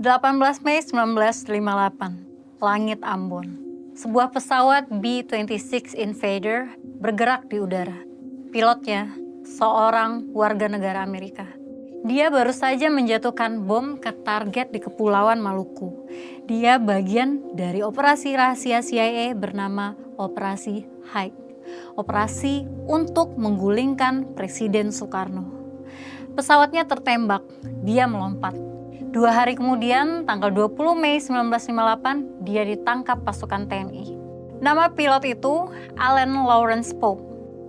18 Mei 1958, langit Ambon. Sebuah pesawat B-26 Invader bergerak di udara. Pilotnya seorang warga negara Amerika. Dia baru saja menjatuhkan bom ke target di Kepulauan Maluku. Dia bagian dari operasi rahasia CIA bernama Operasi Hyde. Operasi untuk menggulingkan Presiden Soekarno. Pesawatnya tertembak, dia melompat. 2 hari kemudian, tanggal 20 Mei 1958, dia ditangkap pasukan TNI. Nama pilot itu Allen Lawrence Pope.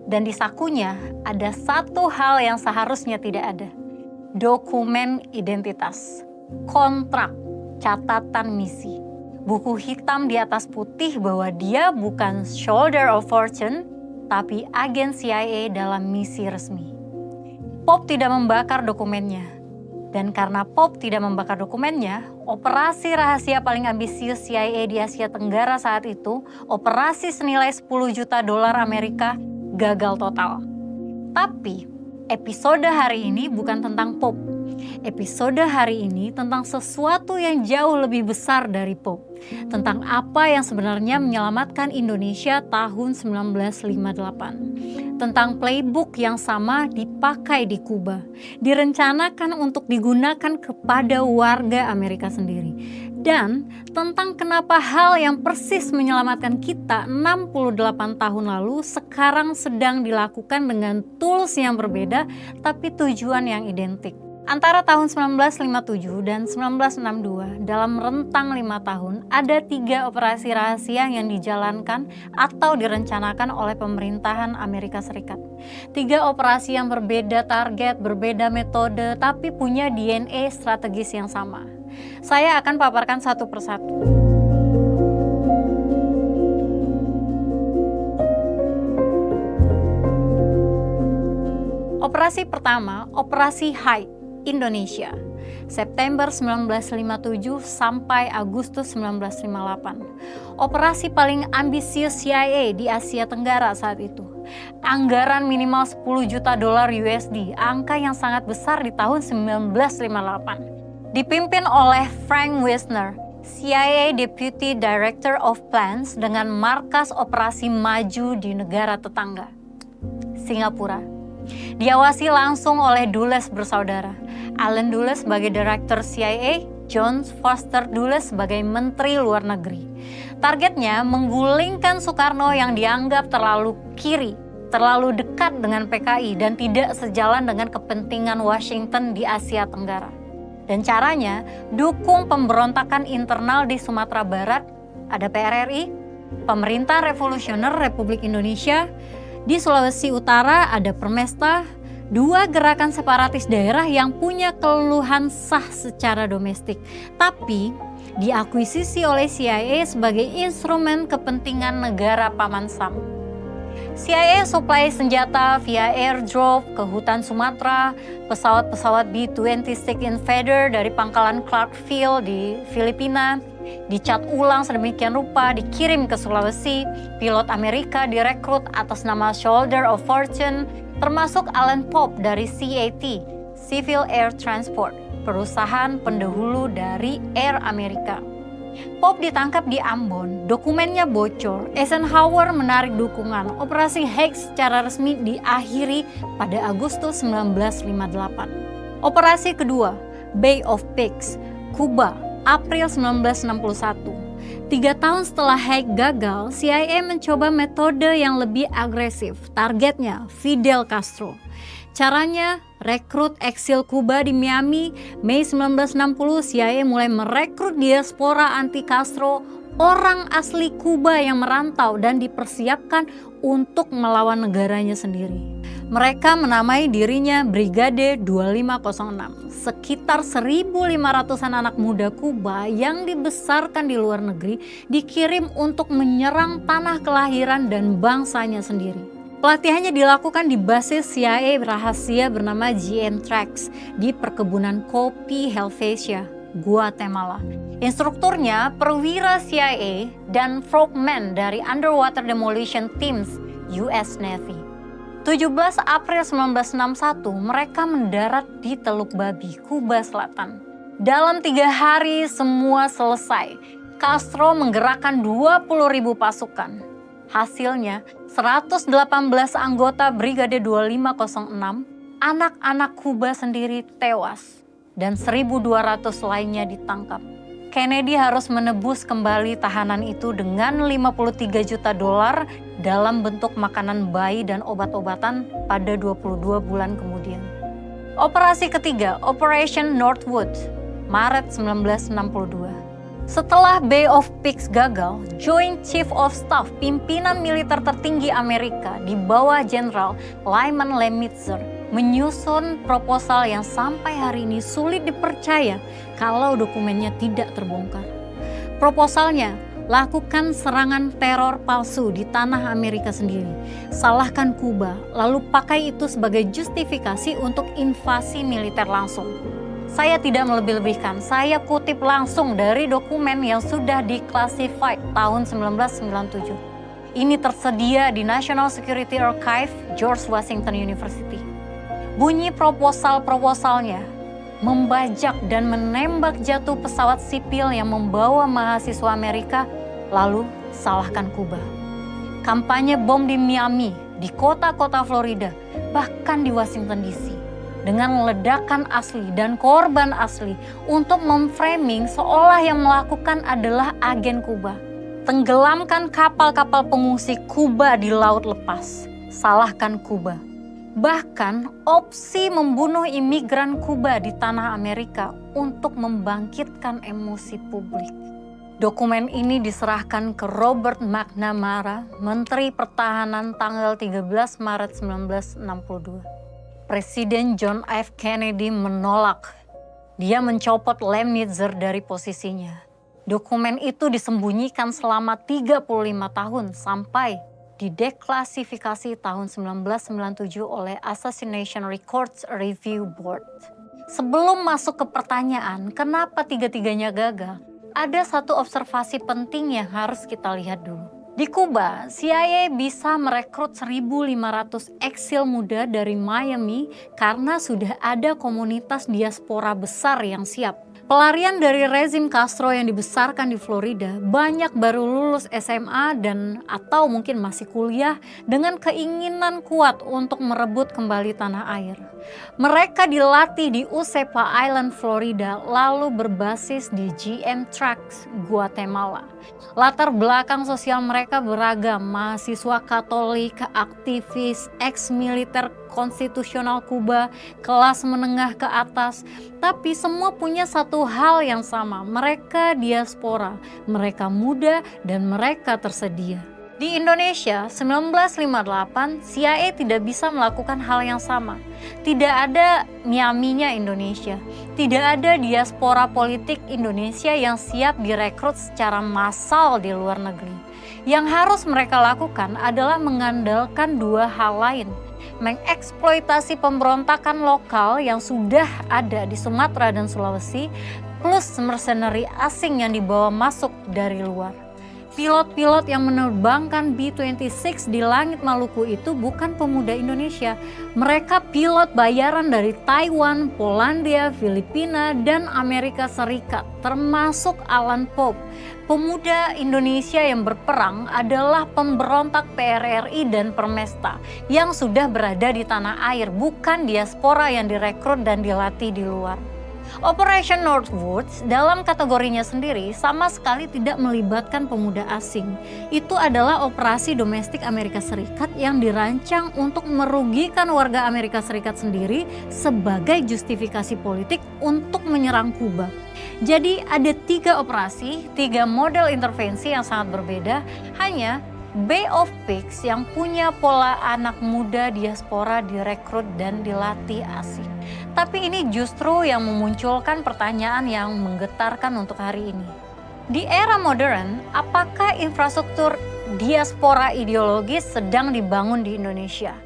Dan di sakunya ada satu hal yang seharusnya tidak ada. Dokumen identitas, kontrak, catatan misi. Buku hitam di atas putih bahwa dia bukan Soldier of Fortune, tapi agen CIA dalam misi resmi. Pope tidak membakar dokumennya. Dan karena Pope tidak membakar dokumennya, operasi rahasia paling ambisius CIA di Asia Tenggara saat itu, operasi senilai 10 juta dolar Amerika, gagal total. Tapi, episode hari ini bukan tentang Pope. Episode hari ini tentang sesuatu yang jauh lebih besar dari Pope. Tentang apa yang sebenarnya menyelamatkan Indonesia tahun 1958. Tentang playbook yang sama dipakai di Kuba. Direncanakan untuk digunakan kepada warga Amerika sendiri. Dan tentang kenapa hal yang persis menyelamatkan kita 68 tahun lalu sekarang sedang dilakukan dengan tools yang berbeda tapi tujuan yang identik. Antara tahun 1957 dan 1962, dalam rentang 5 tahun, ada 3 operasi rahasia yang dijalankan atau direncanakan oleh pemerintahan Amerika Serikat. 3 operasi yang berbeda target, berbeda metode, tapi punya DNA strategis yang sama. Saya akan paparkan satu persatu. Operasi pertama, Operasi Hyde. Indonesia, September 1957 sampai Agustus 1958. Operasi paling ambisius CIA di Asia Tenggara saat itu. Anggaran minimal 10 juta dolar USD, angka yang sangat besar di tahun 1958. Dipimpin oleh Frank Wisner, CIA Deputy Director of Plans dengan markas operasi maju di negara tetangga, Singapura. Diawasi langsung oleh Dulles bersaudara. Allen Dulles sebagai Direktur CIA, John Foster Dulles sebagai Menteri Luar Negeri. Targetnya menggulingkan Soekarno yang dianggap terlalu kiri, terlalu dekat dengan PKI dan tidak sejalan dengan kepentingan Washington di Asia Tenggara. Dan caranya, dukung pemberontakan internal di Sumatera Barat, ada PRRI, Pemerintah Revolusioner Republik Indonesia. Di Sulawesi Utara ada Permesta, 2 gerakan separatis daerah yang punya keluhan sah secara domestik, tapi diakuisisi oleh CIA sebagai instrumen kepentingan negara Paman Sam. CIA suplai senjata via airdrop ke hutan Sumatera, pesawat-pesawat B-26 Invader dari pangkalan Clark Field di Filipina, dicat ulang sedemikian rupa, dikirim ke Sulawesi, pilot Amerika direkrut atas nama Soldier of Fortune, termasuk Allen Pope dari CAT, Civil Air Transport, perusahaan pendahulu dari Air Amerika. Pope ditangkap di Ambon, dokumennya bocor, Eisenhower menarik dukungan, operasi Hyde secara resmi diakhiri pada Agustus 1958. Operasi kedua, Bay of Pigs, Kuba, April 1961. 3 tahun setelah Hyde gagal, CIA mencoba metode yang lebih agresif. Targetnya Fidel Castro. Caranya, rekrut eksil Kuba di Miami. Mei 1960, CIA mulai merekrut diaspora anti-Castro, orang asli Kuba yang merantau dan dipersiapkan untuk melawan negaranya sendiri. Mereka menamai dirinya Brigade 2506. Sekitar 1.500-an anak muda Kuba yang dibesarkan di luar negeri dikirim untuk menyerang tanah kelahiran dan bangsanya sendiri. Pelatihannya dilakukan di basis CIA rahasia bernama GM Tracks di perkebunan kopi Helvetia, Guatemala. Instrukturnya perwira CIA dan frogmen dari Underwater Demolition Teams US Navy. 17 April 1961 mereka mendarat di Teluk Babi, Kuba Selatan. Dalam 3 hari semua selesai. Castro menggerakkan 20.000 pasukan. Hasilnya 118 anggota Brigade 2506, anak-anak Kuba sendiri tewas dan 1.200 lainnya ditangkap. Kennedy harus menebus kembali tahanan itu dengan 53 juta dolar dalam bentuk makanan bayi dan obat-obatan pada 22 bulan kemudian. Operasi ketiga, Operation Northwood, Maret 1962. Setelah Bay of Pigs gagal, Joint Chief of Staff, pimpinan militer tertinggi Amerika di bawah Jenderal Lyman Lemaitre, menyusun proposal yang sampai hari ini sulit dipercaya kalau dokumennya tidak terbongkar. Proposalnya, lakukan serangan teror palsu di tanah Amerika sendiri, salahkan Kuba, lalu pakai itu sebagai justifikasi untuk invasi militer langsung. Saya tidak melebih-lebihkan, saya kutip langsung dari dokumen yang sudah declassified tahun 1997. Ini tersedia di National Security Archive, George Washington University. Bunyi proposalnya, membajak dan menembak jatuh pesawat sipil yang membawa mahasiswa Amerika, lalu salahkan Kuba. Kampanye bom di Miami, di kota-kota Florida, bahkan di Washington DC, dengan ledakan asli dan korban asli untuk memframing seolah yang melakukan adalah agen Kuba. Tenggelamkan kapal-kapal pengungsi Kuba di laut lepas, salahkan Kuba. Bahkan opsi membunuh imigran Kuba di tanah Amerika untuk membangkitkan emosi publik. Dokumen ini diserahkan ke Robert McNamara, Menteri Pertahanan tanggal 13 Maret 1962. Presiden John F. Kennedy menolak. Dia mencopot Lemaitre dari posisinya. Dokumen itu disembunyikan selama 35 tahun sampai dideklasifikasi tahun 1997 oleh Assassination Records Review Board. Sebelum masuk ke pertanyaan kenapa tiga-tiganya gagal, ada satu observasi penting yang harus kita lihat dulu. Di Kuba, CIA bisa merekrut 1.500 eksil muda dari Miami karena sudah ada komunitas diaspora besar yang siap. Pelarian dari rezim Castro yang dibesarkan di Florida, banyak baru lulus SMA dan atau mungkin masih kuliah dengan keinginan kuat untuk merebut kembali tanah air. Mereka dilatih di Usepa Island, Florida, lalu berbasis di GM Tracks, Guatemala. Latar belakang sosial mereka beragam, mahasiswa Katolik, aktivis, ex-militer konstitusional Kuba, kelas menengah ke atas, tapi semua punya satu hal yang sama, mereka diaspora, mereka muda dan mereka tersedia. Di Indonesia, 1958, CIA tidak bisa melakukan hal yang sama. Tidak ada Miami-nya Indonesia. Tidak ada diaspora politik Indonesia yang siap direkrut secara massal di luar negeri. Yang harus mereka lakukan adalah mengandalkan dua hal lain. Mengeksploitasi pemberontakan lokal yang sudah ada di Sumatera dan Sulawesi, plus mercenary asing yang dibawa masuk dari luar. Pilot-pilot yang menerbangkan B-26 di langit Maluku itu bukan pemuda Indonesia. Mereka pilot bayaran dari Taiwan, Polandia, Filipina, dan Amerika Serikat, termasuk Alan Pope. Pemuda Indonesia yang berperang adalah pemberontak PRRI dan Permesta yang sudah berada di tanah air, bukan diaspora yang direkrut dan dilatih di luar. Operation Northwood dalam kategorinya sendiri sama sekali tidak melibatkan pemuda asing. Itu adalah operasi domestik Amerika Serikat yang dirancang untuk merugikan warga Amerika Serikat sendiri sebagai justifikasi politik untuk menyerang Kuba. Jadi ada 3 operasi, 3 model intervensi yang sangat berbeda, hanya Bay of Pigs yang punya pola anak muda diaspora direkrut dan dilatih asing. Tapi ini justru yang memunculkan pertanyaan yang menggetarkan untuk hari ini. Di era modern, apakah infrastruktur diaspora ideologis sedang dibangun di Indonesia?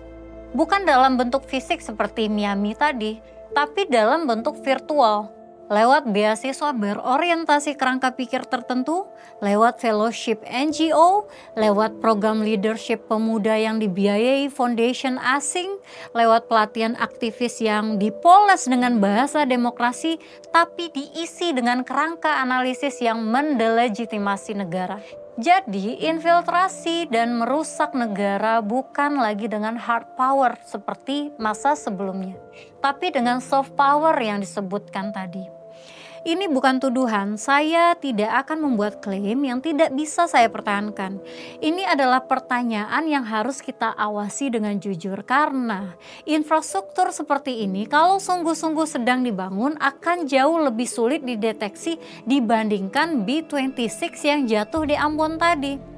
Bukan dalam bentuk fisik seperti Miami tadi, tapi dalam bentuk virtual. lewat beasiswa berorientasi kerangka pikir tertentu, lewat fellowship NGO, lewat program leadership pemuda yang dibiayai foundation asing, lewat pelatihan aktivis yang dipoles dengan bahasa demokrasi tapi diisi dengan kerangka analisis yang mendelegitimasi negara. Jadi infiltrasi dan merusak negara bukan lagi dengan hard power seperti masa sebelumnya, tapi dengan soft power yang disebutkan tadi. Ini bukan tuduhan, saya tidak akan membuat klaim yang tidak bisa saya pertahankan. Ini adalah pertanyaan yang harus kita awasi dengan jujur karena infrastruktur seperti ini kalau sungguh-sungguh sedang dibangun akan jauh lebih sulit dideteksi dibandingkan B-26 yang jatuh di Ambon tadi.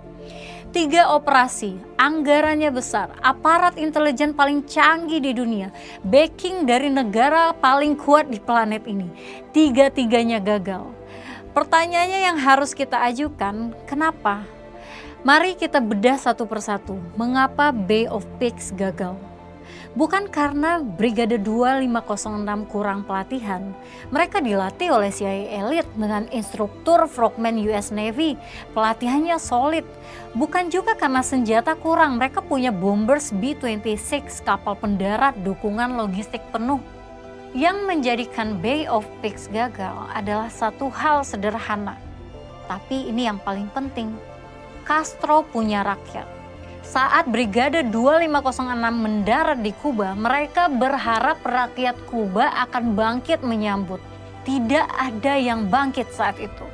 3 operasi, anggarannya besar, aparat intelijen paling canggih di dunia, backing dari negara paling kuat di planet ini. 3-tiganya gagal. Pertanyaannya yang harus kita ajukan, kenapa? Mari kita bedah satu persatu, mengapa Bay of Pigs gagal? Bukan karena Brigade 2506 kurang pelatihan. Mereka dilatih oleh CIA Elite dengan instruktur frogman US Navy. Pelatihannya solid. Bukan juga karena senjata kurang. Mereka punya bombers B-26, kapal pendarat, dukungan logistik penuh. Yang menjadikan Bay of Pigs gagal adalah satu hal sederhana. Tapi ini yang paling penting. Castro punya rakyat. Saat Brigade 2506 mendarat di Kuba, mereka berharap rakyat Kuba akan bangkit menyambut. Tidak ada yang bangkit saat itu.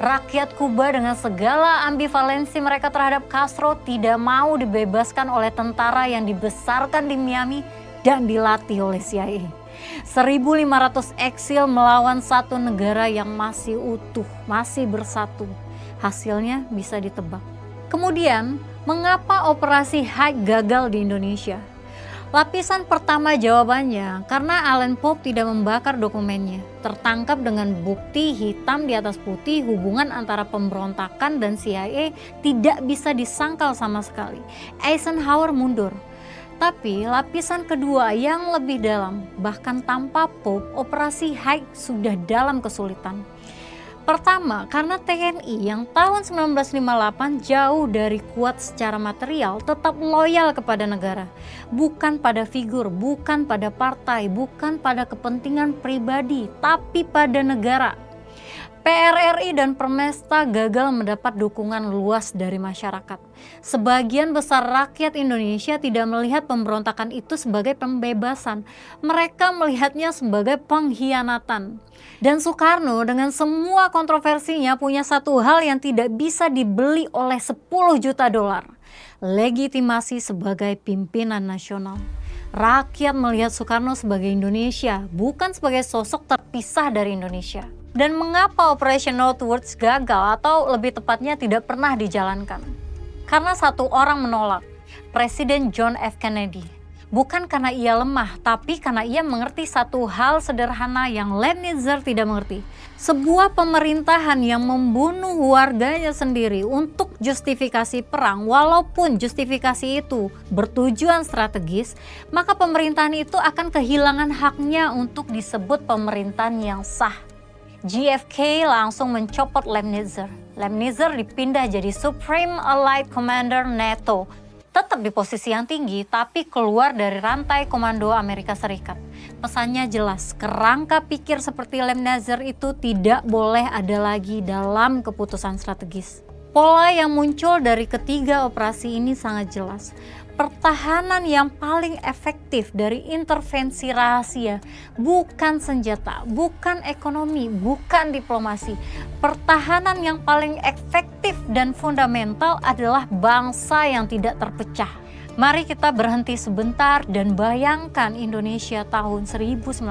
Rakyat Kuba dengan segala ambivalensi mereka terhadap Castro tidak mau dibebaskan oleh tentara yang dibesarkan di Miami dan dilatih oleh CIA. 1.500 eksil melawan satu negara yang masih utuh, masih bersatu. Hasilnya bisa ditebak. Kemudian, mengapa operasi Hyde gagal di Indonesia? Lapisan pertama jawabannya karena Allen Pope tidak membakar dokumennya. Tertangkap dengan bukti hitam di atas putih, hubungan antara pemberontakan dan CIA tidak bisa disangkal sama sekali. Eisenhower mundur. Tapi lapisan kedua yang lebih dalam, bahkan tanpa Pope, operasi Hyde sudah dalam kesulitan. Pertama, karena TNI yang tahun 1958 jauh dari kuat secara material tetap loyal kepada negara. Bukan pada figur, bukan pada partai, bukan pada kepentingan pribadi, tapi pada negara. PRRI dan Permesta gagal mendapat dukungan luas dari masyarakat. Sebagian besar rakyat Indonesia tidak melihat pemberontakan itu sebagai pembebasan. Mereka melihatnya sebagai pengkhianatan. Dan Soekarno dengan semua kontroversinya punya satu hal yang tidak bisa dibeli oleh 10 juta dolar. Legitimasi sebagai pimpinan nasional. Rakyat melihat Soekarno sebagai Indonesia, bukan sebagai sosok terpisah dari Indonesia. Dan mengapa Operation Northwoods gagal atau lebih tepatnya tidak pernah dijalankan? Karena satu orang menolak, Presiden John F. Kennedy. Bukan karena ia lemah, tapi karena ia mengerti satu hal sederhana yang Lemnitzer tidak mengerti. Sebuah pemerintahan yang membunuh warganya sendiri untuk justifikasi perang, walaupun justifikasi itu bertujuan strategis, maka pemerintahan itu akan kehilangan haknya untuk disebut pemerintahan yang sah. JFK langsung mencopot Lemnitzer. Lemnitzer dipindah jadi Supreme Allied Commander NATO. Tetap di posisi yang tinggi tapi keluar dari rantai komando Amerika Serikat. Pesannya jelas, kerangka pikir seperti Lemnitzer itu tidak boleh ada lagi dalam keputusan strategis. Pola yang muncul dari ketiga operasi ini sangat jelas. Pertahanan yang paling efektif dari intervensi rahasia bukan senjata, bukan ekonomi, bukan diplomasi. Pertahanan yang paling efektif dan fundamental adalah bangsa yang tidak terpecah. Mari kita berhenti sebentar dan bayangkan Indonesia tahun 1958.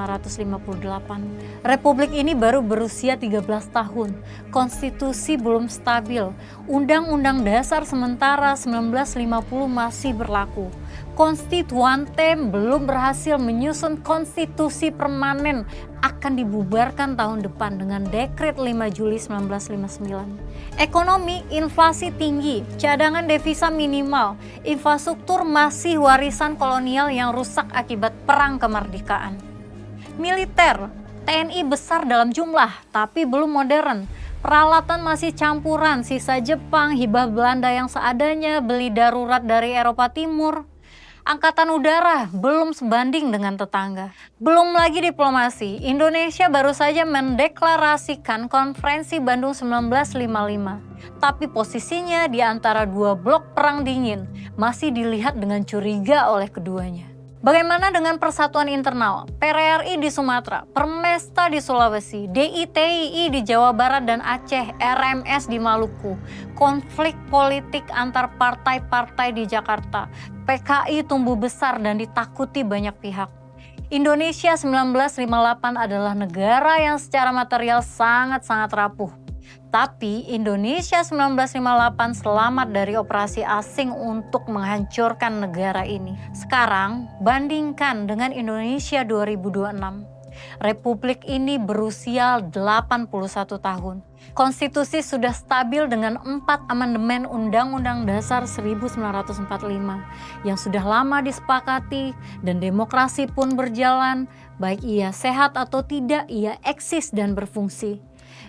Republik ini baru berusia 13 tahun, konstitusi belum stabil, Undang-Undang Dasar sementara 1950 masih berlaku. Konstituante belum berhasil menyusun konstitusi permanen, akan dibubarkan tahun depan dengan dekret 5 Juli 1959. Ekonomi, inflasi tinggi, cadangan devisa minimal, infrastruktur masih warisan kolonial yang rusak akibat perang kemerdekaan. Militer, TNI besar dalam jumlah, tapi belum modern. Peralatan masih campuran, sisa Jepang, hibah Belanda yang seadanya, beli darurat dari Eropa Timur. Angkatan udara belum sebanding dengan tetangga. Belum lagi diplomasi, Indonesia baru saja mendeklarasikan Konferensi Bandung 1955. Tapi posisinya di antara dua blok perang dingin masih dilihat dengan curiga oleh keduanya. Bagaimana dengan persatuan internal? PRRI di Sumatera, Permesta di Sulawesi, DITII di Jawa Barat dan Aceh, RMS di Maluku, konflik politik antar partai-partai di Jakarta, PKI tumbuh besar dan ditakuti banyak pihak. Indonesia 1958 adalah negara yang secara material sangat-sangat rapuh. Tapi Indonesia 1958 selamat dari operasi asing untuk menghancurkan negara ini. Sekarang bandingkan dengan Indonesia 2026. Republik ini berusia 81 tahun. Konstitusi sudah stabil dengan 4 amandemen Undang-Undang Dasar 1945 yang sudah lama disepakati dan demokrasi pun berjalan, baik ia sehat atau tidak, ia eksis dan berfungsi.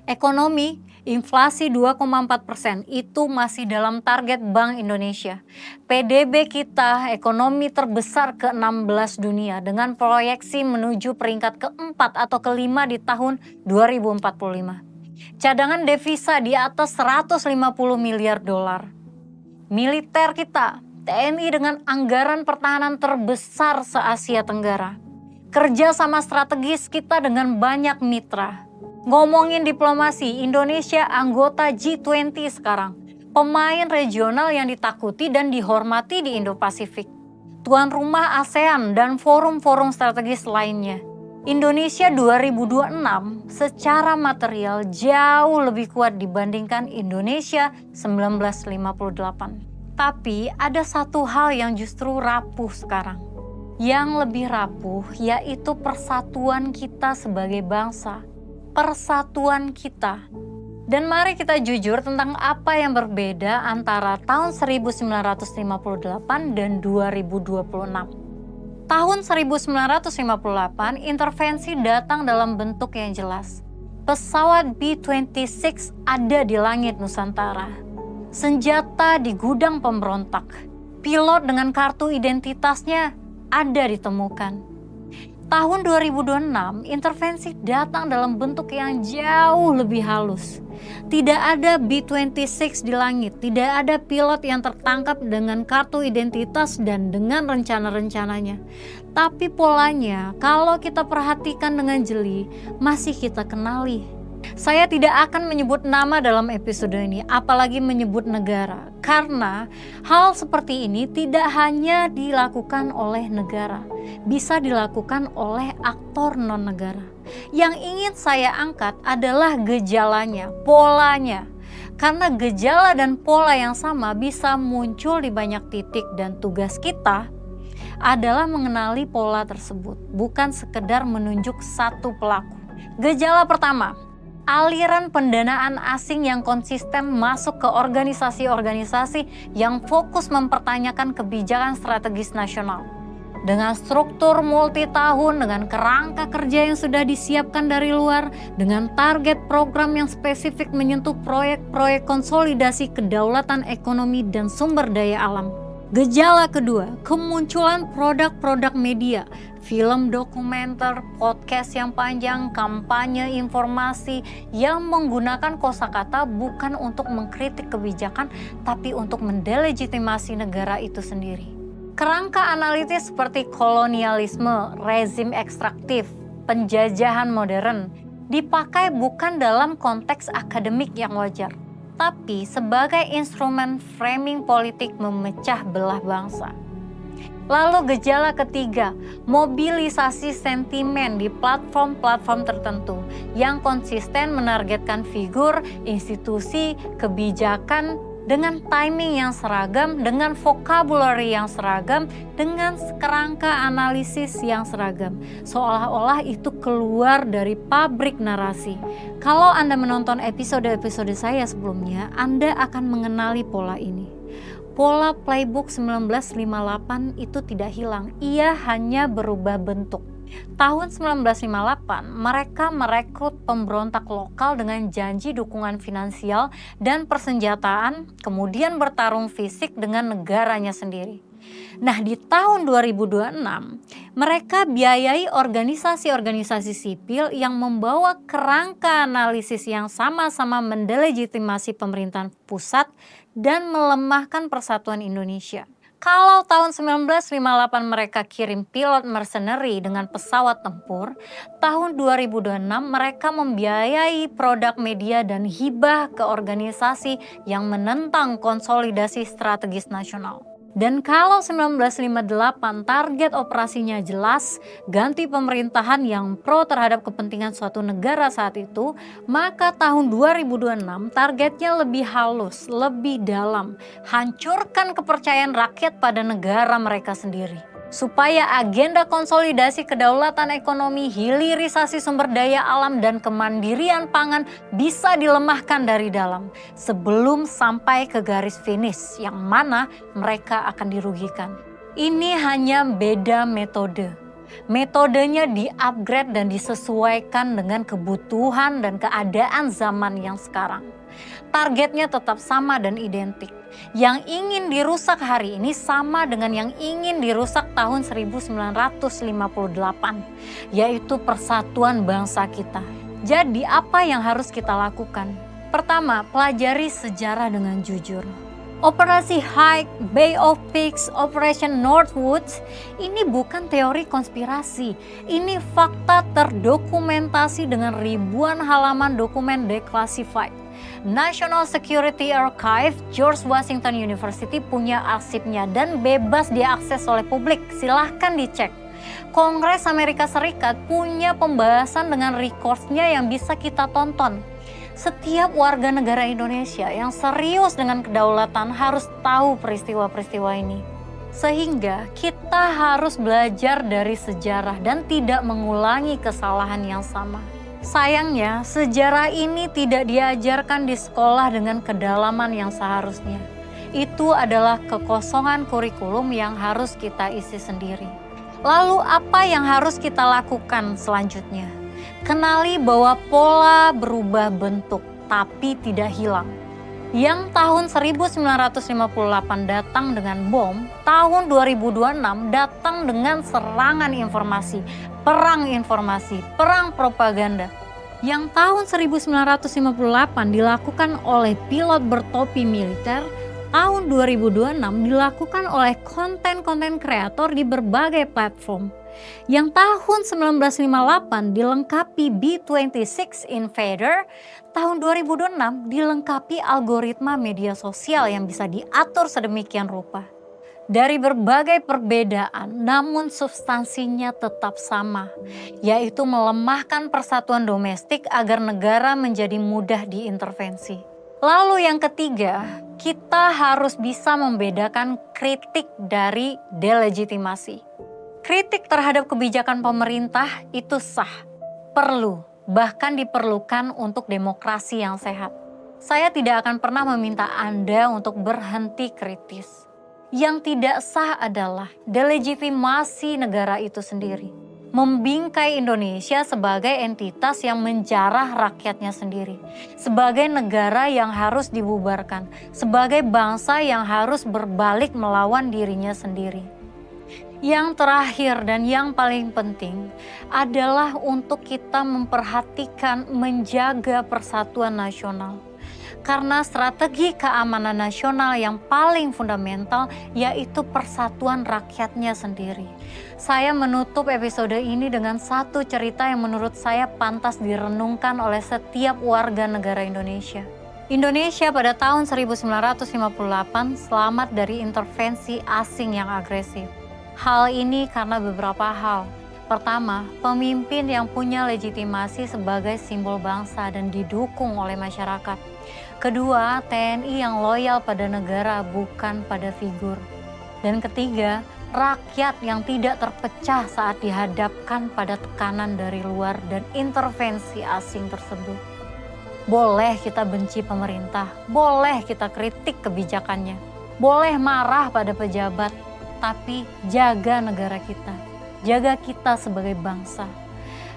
Ekonomi, inflasi 2,4% itu masih dalam target Bank Indonesia. PDB kita ekonomi terbesar ke-16 dunia dengan proyeksi menuju peringkat ke-4 atau ke-5 di tahun 2045. Cadangan devisa di atas 150 miliar dolar. Militer kita, TNI dengan anggaran pertahanan terbesar se-Asia Tenggara. Kerja sama strategis kita dengan banyak mitra. Ngomongin diplomasi, Indonesia anggota G20 sekarang. Pemain regional yang ditakuti dan dihormati di Indo-Pasifik. Tuan rumah ASEAN dan forum-forum strategis lainnya. Indonesia 2026 secara material jauh lebih kuat dibandingkan Indonesia 1958. Tapi ada satu hal yang justru rapuh sekarang. Yang lebih rapuh yaitu persatuan kita sebagai bangsa. Persatuan kita. Dan mari kita jujur tentang apa yang berbeda antara tahun 1958 dan 2026. Tahun 1958 intervensi datang dalam bentuk yang jelas. Pesawat B-26 ada di langit Nusantara. Senjata di gudang pemberontak. Pilot dengan kartu identitasnya ada ditemukan. Tahun 2026, intervensi datang dalam bentuk yang jauh lebih halus. Tidak ada B-26 di langit, tidak ada pilot yang tertangkap dengan kartu identitas dan dengan rencana-rencananya. Tapi polanya, kalau kita perhatikan dengan jeli, masih kita kenali. Saya tidak akan menyebut nama dalam episode ini, apalagi menyebut negara. Karena hal seperti ini tidak hanya dilakukan oleh negara, bisa dilakukan oleh aktor non-negara. Yang ingin saya angkat adalah gejalanya, polanya. Karena gejala dan pola yang sama bisa muncul di banyak titik dan tugas kita adalah mengenali pola tersebut, bukan sekedar menunjuk satu pelaku. Gejala pertama, aliran pendanaan asing yang konsisten masuk ke organisasi-organisasi yang fokus mempertanyakan kebijakan strategis nasional. Dengan struktur multitahun, dengan kerangka kerja yang sudah disiapkan dari luar, dengan target program yang spesifik menyentuh proyek-proyek konsolidasi kedaulatan ekonomi dan sumber daya alam. Gejala kedua, kemunculan produk-produk media, film dokumenter, podcast yang panjang, kampanye informasi yang menggunakan kosakata bukan untuk mengkritik kebijakan, tapi untuk mendelegitimasi negara itu sendiri. Kerangka analitis seperti kolonialisme, rezim ekstraktif, penjajahan modern dipakai bukan dalam konteks akademik yang wajar, tapi sebagai instrumen framing politik memecah belah bangsa. Lalu gejala ketiga, mobilisasi sentimen di platform-platform tertentu yang konsisten menargetkan figur, institusi, kebijakan dengan timing yang seragam, dengan vocabulary yang seragam, dengan kerangka analisis yang seragam. Seolah-olah itu keluar dari pabrik narasi. Kalau Anda menonton episode-episode saya sebelumnya, Anda akan mengenali pola ini. Pola playbook 1958 itu tidak hilang, ia hanya berubah bentuk. Tahun 1958, mereka merekrut pemberontak lokal dengan janji dukungan finansial dan persenjataan, kemudian bertarung fisik dengan negaranya sendiri. Nah, di tahun 2026, mereka biayai organisasi-organisasi sipil yang membawa kerangka analisis yang sama-sama mendelegitimasi pemerintahan pusat dan melemahkan persatuan Indonesia. Kalau tahun 1958 mereka kirim pilot mercenary dengan pesawat tempur, tahun 2026 mereka membiayai produk media dan hibah ke organisasi yang menentang konsolidasi strategis nasional. Dan kalau 1958 target operasinya jelas, ganti pemerintahan yang pro terhadap kepentingan suatu negara saat itu, maka tahun 2026 targetnya lebih halus, lebih dalam, hancurkan kepercayaan rakyat pada negara mereka sendiri. Supaya agenda konsolidasi kedaulatan ekonomi, hilirisasi sumber daya alam, dan kemandirian pangan bisa dilemahkan dari dalam sebelum sampai ke garis finish yang mana mereka akan dirugikan. Ini hanya beda metode. Metodenya di-upgrade dan disesuaikan dengan kebutuhan dan keadaan zaman yang sekarang. Targetnya tetap sama dan identik. Yang ingin dirusak hari ini sama dengan yang ingin dirusak tahun 1958, yaitu persatuan bangsa kita. Jadi apa yang harus kita lakukan? Pertama, pelajari sejarah dengan jujur. Operasi Hike, Bay of Pigs, Operation Northwoods, ini bukan teori konspirasi. Ini fakta terdokumentasi dengan ribuan halaman dokumen declassified. National Security Archive, George Washington University punya arsipnya dan bebas diakses oleh publik, silahkan dicek. Kongres Amerika Serikat punya pembahasan dengan records-nya yang bisa kita tonton. Setiap warga negara Indonesia yang serius dengan kedaulatan harus tahu peristiwa-peristiwa ini. Sehingga kita harus belajar dari sejarah dan tidak mengulangi kesalahan yang sama. Sayangnya, sejarah ini tidak diajarkan di sekolah dengan kedalaman yang seharusnya. Itu adalah kekosongan kurikulum yang harus kita isi sendiri. Lalu apa yang harus kita lakukan selanjutnya? Kenali bahwa pola berubah bentuk, tapi tidak hilang. Yang tahun 1958 datang dengan bom, tahun 2026 datang dengan serangan informasi, perang propaganda. Yang tahun 1958 dilakukan oleh pilot bertopi militer, tahun 2026 dilakukan oleh konten-konten kreator di berbagai platform. Yang tahun 1958 dilengkapi B-26 Invader, tahun 2026 dilengkapi algoritma media sosial yang bisa diatur sedemikian rupa. Dari berbagai perbedaan, namun substansinya tetap sama, yaitu melemahkan persatuan domestik agar negara menjadi mudah diintervensi. Lalu yang ketiga, kita harus bisa membedakan kritik dari delegitimasi. Kritik terhadap kebijakan pemerintah itu sah, perlu, bahkan diperlukan untuk demokrasi yang sehat. Saya tidak akan pernah meminta Anda untuk berhenti kritis. Yang tidak sah adalah delegitimasi negara itu sendiri. Membingkai Indonesia sebagai entitas yang menjarah rakyatnya sendiri. Sebagai negara yang harus dibubarkan. Sebagai bangsa yang harus berbalik melawan dirinya sendiri. Yang terakhir dan yang paling penting adalah untuk kita memperhatikan menjaga persatuan nasional. Karena strategi keamanan nasional yang paling fundamental yaitu persatuan rakyatnya sendiri. Saya menutup episode ini dengan satu cerita yang menurut saya pantas direnungkan oleh setiap warga negara Indonesia. Indonesia pada tahun 1958 selamat dari intervensi asing yang agresif. Hal ini karena beberapa hal. Pertama, pemimpin yang punya legitimasi sebagai simbol bangsa dan didukung oleh masyarakat. Kedua, TNI yang loyal pada negara bukan pada figur. Dan ketiga, rakyat yang tidak terpecah saat dihadapkan pada tekanan dari luar dan intervensi asing tersebut. Boleh kita benci pemerintah, boleh kita kritik kebijakannya, boleh marah pada pejabat, tapi jaga negara kita. jaga kita sebagai bangsa.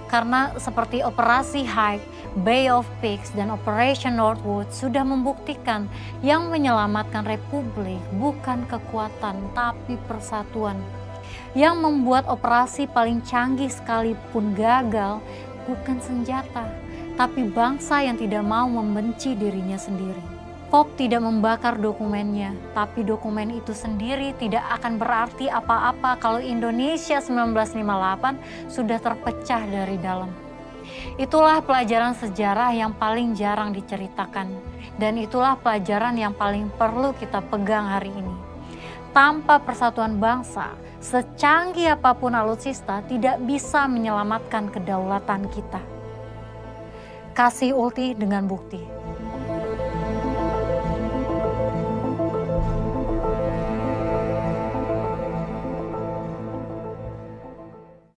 Karena seperti Operasi Hyde, Bay of Pigs, dan Operation Northwood sudah membuktikan yang menyelamatkan Republik bukan kekuatan tapi persatuan. Yang membuat operasi paling canggih sekalipun gagal bukan senjata, tapi bangsa yang tidak mau membenci dirinya sendiri. Polk tidak membakar dokumennya, tapi dokumen itu sendiri tidak akan berarti apa-apa kalau Indonesia 1958 sudah terpecah dari dalam. Itulah pelajaran sejarah yang paling jarang diceritakan, dan itulah pelajaran yang paling perlu kita pegang hari ini. Tanpa persatuan bangsa, secanggih apapun alutsista tidak bisa menyelamatkan kedaulatan kita. Kasih ulti dengan bukti.